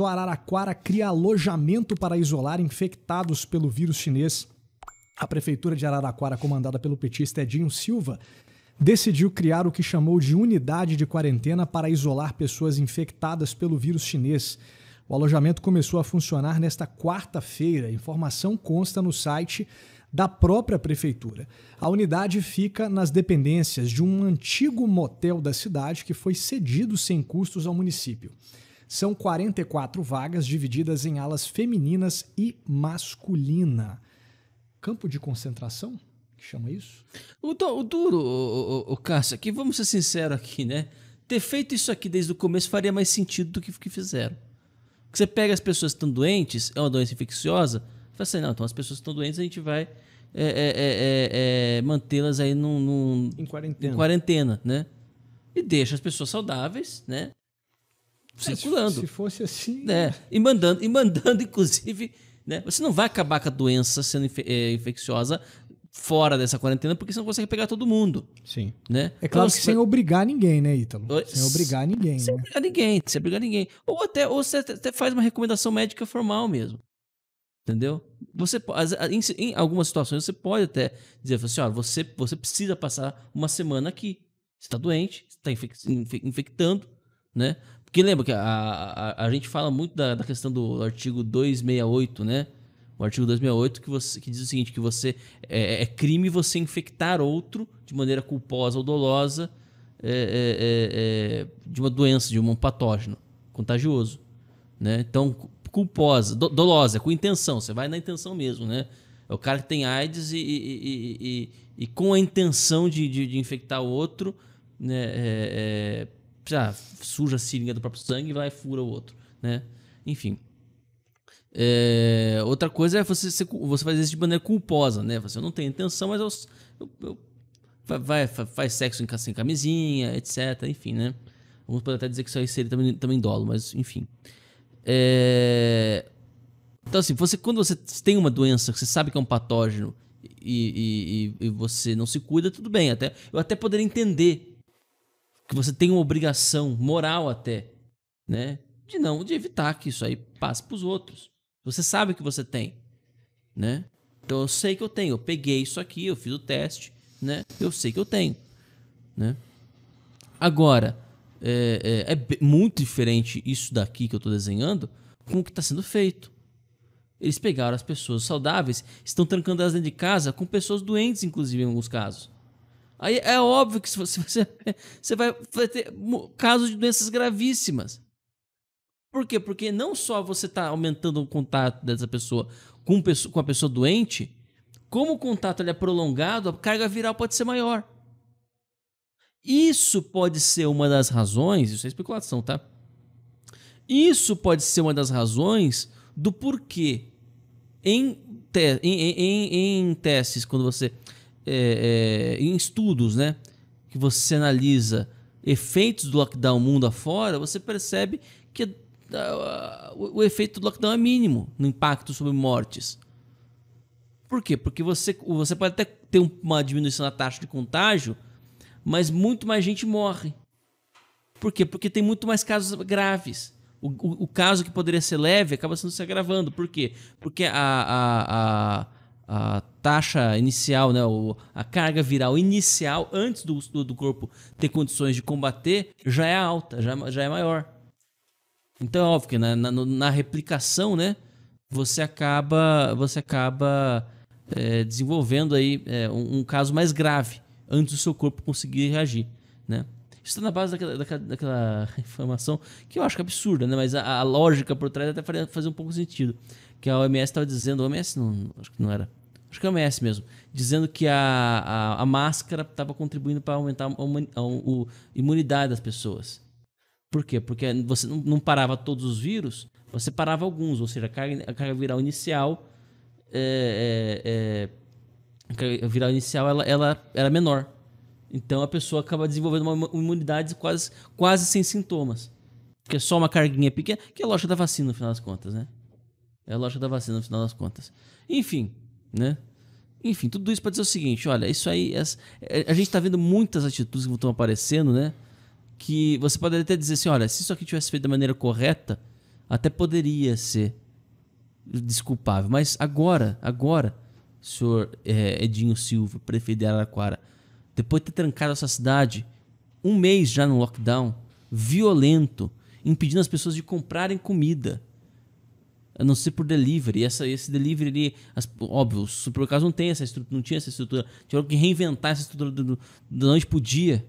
Araraquara cria alojamento para isolar infectados pelo vírus chinês. A prefeitura de Araraquara, comandada pelo petista Edinho Silva, decidiu criar o que chamou de unidade de quarentena para isolar pessoas infectadas pelo vírus chinês. O alojamento começou a funcionar nesta quarta-feira. A informação consta no site da própria prefeitura. A unidade fica nas dependências de um antigo motel da cidade que foi cedido sem custos ao município. São 44 vagas divididas em alas femininas e masculina. Campo de concentração? Que chama isso? O duro, o Cássio, aqui vamos ser sinceros aqui, né? Ter feito isso aqui desde o começo faria mais sentido do que o que fizeram. Porque você pega as pessoas que estão doentes, é uma doença infecciosa, fala assim, não, então as pessoas que estão doentes a gente vai mantê-las aí em quarentena, né? E deixa as pessoas saudáveis, né? Circulando. Se fosse assim... E mandando, inclusive, né? Você não vai acabar com a doença sendo infecciosa fora dessa quarentena, porque você não consegue pegar todo mundo. Sim. Né? É claro que sem obrigar ninguém, né, Ítalo? Sem obrigar ninguém, sem né? obrigar ninguém. Ou você até faz uma recomendação médica formal mesmo. Entendeu? Você, em algumas situações, você pode até dizer assim, ó, você precisa passar uma semana aqui. Você está doente, você está infectando, né? Porque lembra que a gente fala muito da questão do artigo 268, né? O artigo 268 que diz o seguinte, que você é crime você infectar outro de maneira culposa ou dolosa de uma doença, de um patógeno contagioso, né? Então, culposa, dolosa, com intenção, você vai na intenção mesmo, né? É o cara que tem AIDS e com a intenção de infectar o outro, né? Suja a seringa do próprio sangue e vai e fura o outro, né? Enfim. Outra coisa é você fazer isso de maneira culposa, né? Você não tem intenção, mas faz sexo sem camisinha, etc. Enfim, né? Alguns podem até dizer que isso aí seria também dolo, mas enfim. Então, assim, quando você tem uma doença que você sabe que é um patógeno e você não se cuida, tudo bem. Eu até poderia entender que você tem uma obrigação moral até, né? De evitar que isso aí passe para os outros. Você sabe que você tem, né? Então eu sei que eu tenho. Eu peguei isso aqui, eu fiz o teste, né? Eu sei que eu tenho, né? Agora, é muito diferente isso daqui que eu estou desenhando com o que está sendo feito. Eles pegaram as pessoas saudáveis, estão trancando elas dentro de casa com pessoas doentes, inclusive, em alguns casos. Aí é óbvio que você vai ter casos de doenças gravíssimas. Por quê? Porque não só você está aumentando o contato dessa pessoa com a pessoa doente, como o contato é prolongado, a carga viral pode ser maior. Isso pode ser uma das razões, isso é especulação, tá? Isso pode ser uma das razões do porquê em testes, quando você... em estudos, né, que você analisa efeitos do lockdown mundo afora, você percebe que o efeito do lockdown é mínimo no impacto sobre mortes. Por quê? Porque você pode até ter uma diminuição na taxa de contágio, mas muito mais gente morre. Por quê? Porque tem muito mais casos graves. O caso que poderia ser leve acaba se agravando. Por quê? Porque a taxa inicial, né, a carga viral inicial, antes do corpo ter condições de combater, já é alta, já é maior. Então é óbvio que na replicação, né, você acaba desenvolvendo aí um caso mais grave antes do seu corpo conseguir reagir, né? Isso está na base daquela informação que eu acho que é absurda, né? Mas a lógica por trás até fazia um pouco sentido. Que a OMS estava dizendo, a OMS não, acho que não era, acho que é a OMS mesmo, dizendo que a máscara estava contribuindo para aumentar a imunidade das pessoas. Por quê? Porque você não parava todos os vírus, você parava alguns, ou seja, a carga viral inicial a viral inicial ela era menor. Então a pessoa acaba desenvolvendo uma imunidade quase sem sintomas. Porque é só uma carguinha pequena, que é a lógica da vacina no final das contas, né? É a lógica da vacina no final das contas. Enfim, né? Enfim, tudo isso para dizer o seguinte, olha, isso aí, a gente está vendo muitas atitudes que estão aparecendo, né? Que você pode até dizer assim, olha, se isso aqui tivesse feito da maneira correta, até poderia ser desculpável. Mas agora, senhor Edinho Silva, prefeito de Araraquara, depois de ter trancado essa cidade, um mês já no lockdown, violento, impedindo as pessoas de comprarem comida, a não ser por delivery. Esse delivery, óbvio, os supermercados não tem essa estrutura, não tinha essa estrutura, tiveram que reinventar essa estrutura da noite pro dia.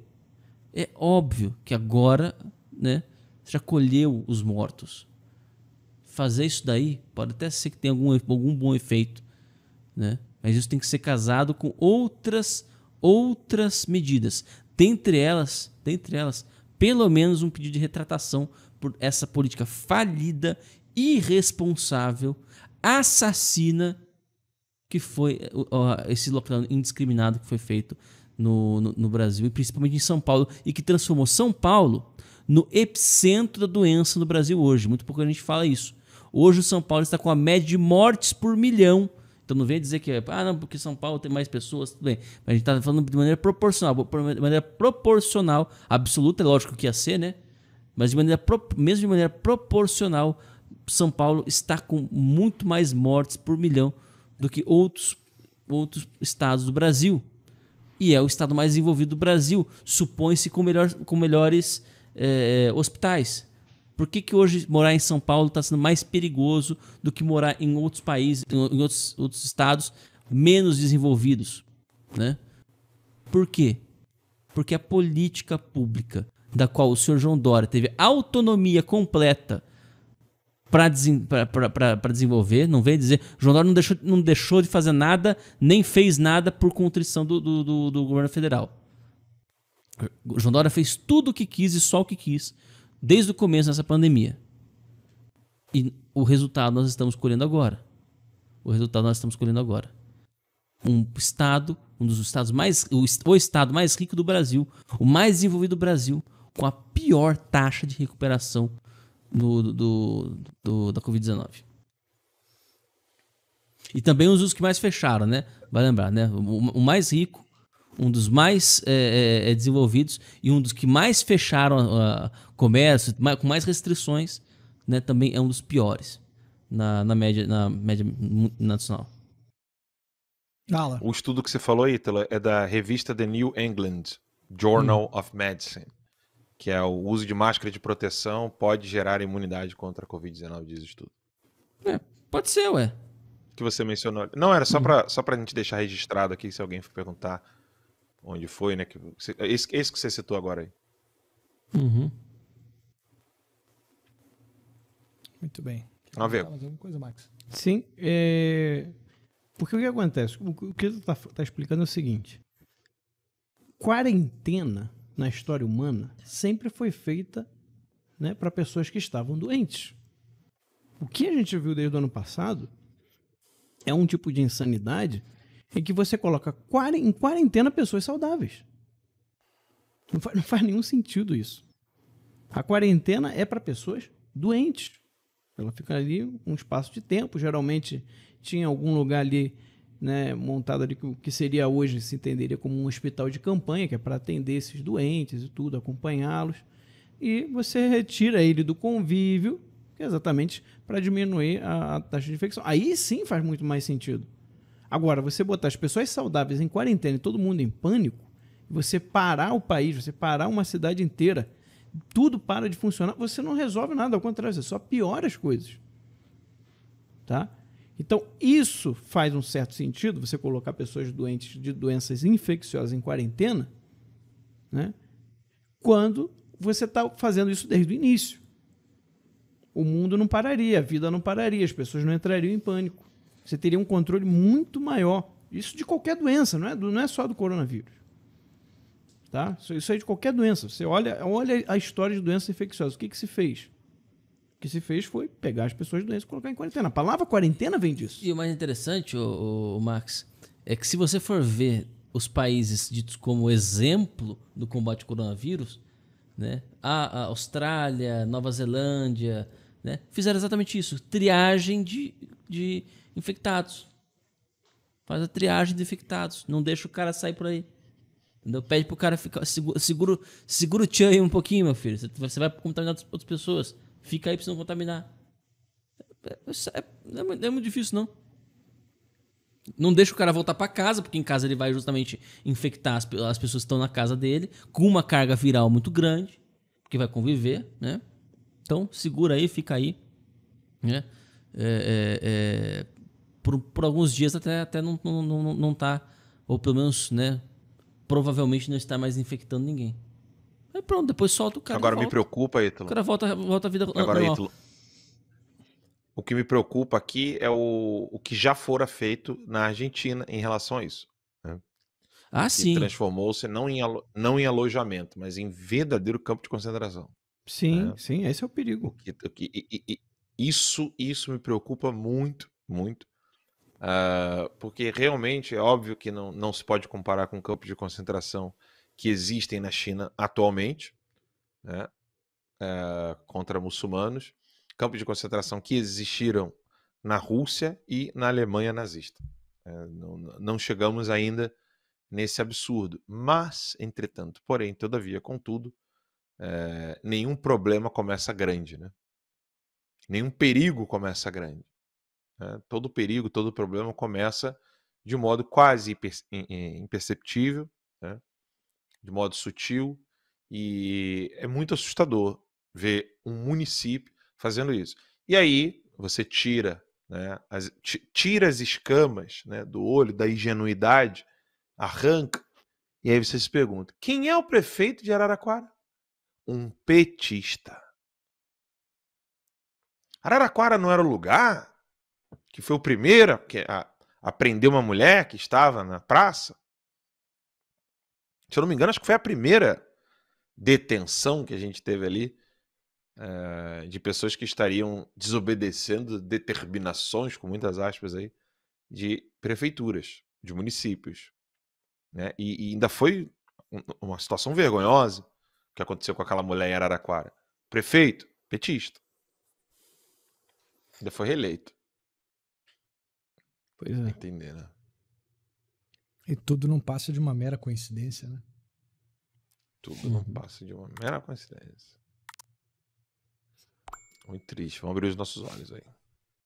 É óbvio que agora, né, você já colheu os mortos. Fazer isso daí pode até ser que tenha algum bom efeito, né? Mas isso tem que ser casado com outras medidas. Dentre elas, pelo menos um pedido de retratação por essa política falida, irresponsável, assassina, que foi esse lockdown indiscriminado que foi feito no Brasil, e principalmente em São Paulo, e que transformou São Paulo no epicentro da doença no Brasil hoje. Muito pouco a gente fala isso. Hoje o São Paulo está com a média de mortes por milhão. Então não vem dizer que não, porque São Paulo tem mais pessoas, tudo bem. Mas a gente está falando de maneira proporcional, absoluta, é lógico que ia ser, né? Mas mesmo de maneira proporcional, São Paulo está com muito mais mortes por milhão do que outros estados do Brasil. E é o estado mais desenvolvido do Brasil, supõe-se com melhores hospitais. Por que hoje morar em São Paulo está sendo mais perigoso do que morar em outros países, em outros estados menos desenvolvidos, né? Por quê? Porque a política pública, da qual o senhor João Dória teve autonomia completa para desenvolver, não vem dizer, João Dória não deixou de fazer nada, nem fez nada por contrição do governo federal. O João Dória fez tudo o que quis e só o que quis, desde o começo dessa pandemia. E o resultado nós estamos colhendo agora. O estado mais rico do Brasil, o mais desenvolvido do Brasil, com a pior taxa de recuperação da Covid-19. E também um dos que mais fecharam, né? Vai lembrar, né? O mais rico, um dos mais desenvolvidos e um dos que mais fecharam comércio, com mais restrições, né? Também é um dos piores na média nacional. O estudo que você falou, Ítalo, é da revista The New England Journal of Medicine, que é o uso de máscara de proteção pode gerar imunidade contra a Covid-19, diz o estudo. Pode ser, ué. Que você mencionou. Não, era só pra gente deixar registrado aqui, se alguém for perguntar onde foi, né? Esse que você citou agora aí. Uhum. Muito bem. Vamos ver. Mais alguma coisa, Max? Sim. Porque o que acontece? O que você está explicando é o seguinte. Quarentena, na história humana, sempre foi feita, né, para pessoas que estavam doentes. O que a gente viu desde o ano passado é um tipo de insanidade em que você coloca em quarentena pessoas saudáveis. Não faz nenhum sentido isso. A quarentena é para pessoas doentes. Ela fica ali um espaço de tempo. Geralmente tinha algum lugar ali, né, montado ali que seria hoje, se entenderia como um hospital de campanha, que é para atender esses doentes e tudo, acompanhá-los. E você retira ele do convívio, que é exatamente para diminuir a taxa de infecção. Aí sim faz muito mais sentido. Agora, você botar as pessoas saudáveis em quarentena e todo mundo em pânico, você parar o país, você parar uma cidade inteira, tudo para de funcionar, você não resolve nada, ao contrário, você só piora as coisas. Tá? Então, isso faz um certo sentido, você colocar pessoas doentes de doenças infecciosas em quarentena, né? Quando você está fazendo isso desde o início. O mundo não pararia, a vida não pararia, as pessoas não entrariam em pânico. Você teria um controle muito maior. Isso de qualquer doença, não é só do coronavírus. Tá? Isso aí de qualquer doença. Você olha a história de doenças infecciosas. O que se fez? O que se fez foi pegar as pessoas doentes e colocar em quarentena. A palavra quarentena vem disso. E o mais interessante, o Max, é que se você for ver os países ditos como exemplo do combate ao coronavírus, né, a Austrália, Nova Zelândia, né, fizeram exatamente isso. Triagem de infectados. Faz a triagem de infectados. Não deixa o cara sair por aí. Entendeu? Pede pro cara ficar. Segura o tchan aí um pouquinho, meu filho. Você vai contaminar outras pessoas. Fica aí pra você não contaminar. Não é muito difícil, não. Não deixa o cara voltar pra casa, porque em casa ele vai justamente infectar as pessoas que estão na casa dele, com uma carga viral muito grande, porque vai conviver, né? Então, segura aí, fica aí, né? Por alguns dias até não tá, ou pelo menos, né? Provavelmente não está mais infectando ninguém. Aí pronto, depois solta o cara. Agora e me volta. preocupa, O Ítalo. cara volta à vida Agora, normal. Ítalo, o que me preocupa aqui é o que já fora feito na Argentina em relação a isso. Né? Ah, Que sim. transformou-se não em alojamento, mas em verdadeiro campo de concentração. Sim, É. sim, esse é o perigo. Isso me preocupa muito, muito. Porque realmente é óbvio que não se pode comparar com campos de concentração que existem na China atualmente, né? Contra muçulmanos, campos de concentração que existiram na Rússia e na Alemanha nazista. Não chegamos ainda nesse absurdo. Mas, entretanto, porém, todavia, contudo, nenhum problema começa grande, né? Nenhum perigo começa grande. Né? Todo perigo, todo problema começa de modo quase imperceptível, né? De modo sutil, e é muito assustador ver um município fazendo isso. E aí você tira, né, tira as escamas, né, do olho, da ingenuidade, arranca, e aí você se pergunta, quem é o prefeito de Araraquara? Um petista. Araraquara não era o lugar que foi o primeiro a prender uma mulher que estava na praça? Se eu não me engano, acho que foi a primeira detenção que a gente teve ali de pessoas que estariam desobedecendo determinações, com muitas aspas aí, de prefeituras, de municípios. Né? E ainda foi uma situação vergonhosa que aconteceu com aquela mulher em Araraquara. Prefeito, petista. Ainda foi reeleito. Pois é. Entender, né? E tudo não passa de uma mera coincidência, né? Tudo não passa de uma mera coincidência. Muito triste. Vamos abrir os nossos olhos aí.